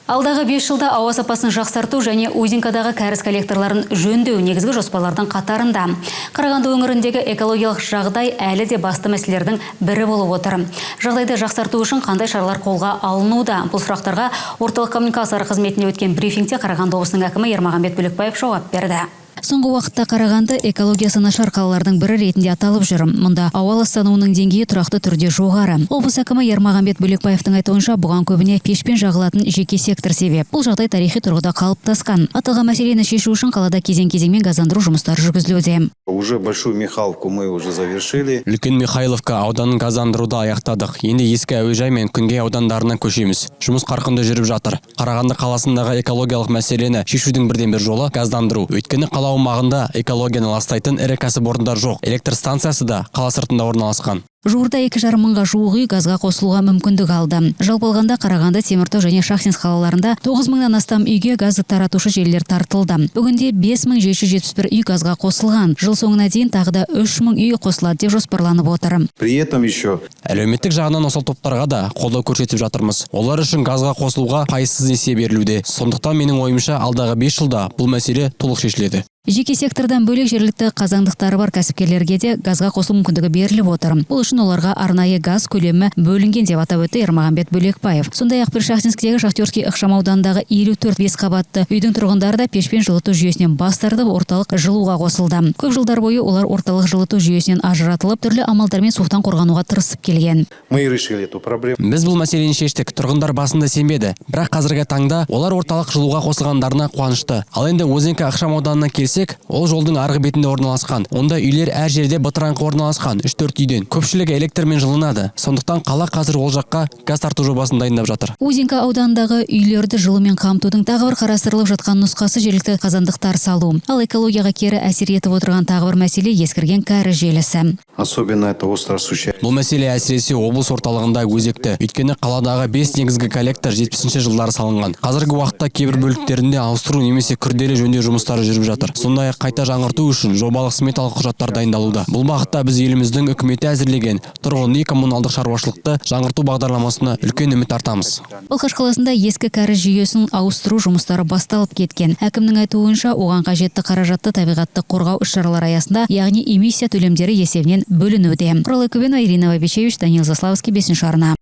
Алдағы 5 жылда ауа сапасын жақсарту және Узинкадағы кәріз коллекторларын жөндеу негізгі жоспарлардың қатарында. Қарағанды өңіріндегі экологиялық жағдай әлі де басты мәселелердің бірі болып отыр. Жағдайды жақсарту үшін қандай шаралар қолға алынуда? Бұл сұрақтарға орталық коммуникациялар қызметінде өткен брифингте Қарағанды облысының әкімі Ермағанбет Бөлекбаев жауап берді. Соңғы уақытта Қарағанды экологиясы нашар қалалардың бірі ретінде аталып жүр. Мұнда ауа ластануының деңгейі тұрақты түрде жоғары. Облыс әкімі Ермағанбет Бөлекбаевтың айтуынша, бұған көбіне пешпен жағылатын жеке сектор себеп. Бұл жағдай тарихи тұрғыда қалыптасқан. Аталған мәселені шешу үшін қалада кезең-кезеңмен газдандыру жұмыстары жүргізілуде. Уже большую Михайловку мы уже завершили. Үлкен Михайловка ауданын газдандыруды аяқтадық. Енді ескі әуежай мен Күнгей аудандарына көшеміз. Жұмыс қарқынды жүріп жатыр. Қарағанды қаласындағы экологиялық мәселені шешудің бірден-бір жолы газдандыру. Өйткені қала аумағында экологияны ластайтын ірі кәсіпорындар жоқ. Электр станциясы да қала сыртында орналасқан. Жуырда 2,5 мыңға жуық үй газға қосылуға мүмкіндік алды. Жалпы алғанда Қарағанды, Теміртау және Шахтинск қалаларында 9 мыңнан астам үйге газды таратушы желілер тартылды. Бүгінде 5771 үй газға қосылған. Жыл соңына дейін тағы да 3000 үй қосылады деп жоспарланып отыр. При этом еще Әлеуметтік жағынан осал топтарға да қолдау көрсетіп жатырмыз. Олар үшін газға қосылуға пайызсыз несие берілуде. Сондықтан менің ойымша алдағы 5 жылда бұл мәселе толық шешіледі. Жеке сектордан бөлек жергілікті қазандықтары бар кәсіпкерлерге де газға қосылу мүмкіндігі беріліп отыр. Бұл үшін оларға арнайы газ көлемі бөлінген деп атап өтті Ермағанбет Бөлекбаев. Сондай-ақ бір Шахтинскідегі Шахтерский ықшамаудандағы 54 бес қабатты үйдің тұрғындары да пешпен жылыту жүйесінен бас тартып, орталық жылуға қосылды. Көп жылдар бойы олар орталық жылыту жүйесінен ажыратылып, түрлі амалдармен суықтан қорғануға тырысып келген. мы решили эту проблему. Біз бұл мәселені шештік. Тұрғындар басында сенбеді. Бірақ қазіргі таңда олар орталық жылуға қосылғандарына қуанышты. Ал енді Узинка ықшамауданына келсек, ол жолдың арғы бетінде орналасқан. Онда үйлер әр жерде бытыраңқы орналасқан. 3-4 үйден. Көпшілігі электрмен жылынады. Сондықтан қала қазір ол жаққа газ тарту жобасын дайындап жатыр. Узинка аудандағы үйлерді жылумен қамтудың тағы бір қарастырылып жатқан нұсқасы жергілікті қазандықтар салу. Ал экологияға кері әсер етіп отырған тағы бір мәселе ескірген кәріз желісі. Особенно это остро ощущается. Бұл мәселе әсіресе облыс орталығында өзекті. Өйткені қаладағы 5 негізгі коллектор 70-ші жылдары салынған. Қазіргі уақытта кейбір бөліктерінде ауыстыру немесе күрделі жөндеу жұмыстары жүріп жатыр. Сондай-ақ қайта жаңғырту үшін жобалық сметалық құжаттар дайындалуда. Бұл бағытта біз еліміздің үкіметі әзірлеген тұрғын үй коммуналдық шаруашылықты жаңғырту бағдарламасына үлкен үміт артамыз. Балқаш қаласында ескі кәріз жүйесін ауыстыру жұмыстары басталып кеткен. Әкімнің айтуынша, оған қажетті қаражатты табиғатты қорғау іс-шаралары аясында, яғни эмиссия төлемдері есебінен бөлінуде. Құралай Көбенова, Ирина Вабичевич, Данил Заславский, 5-ші арна.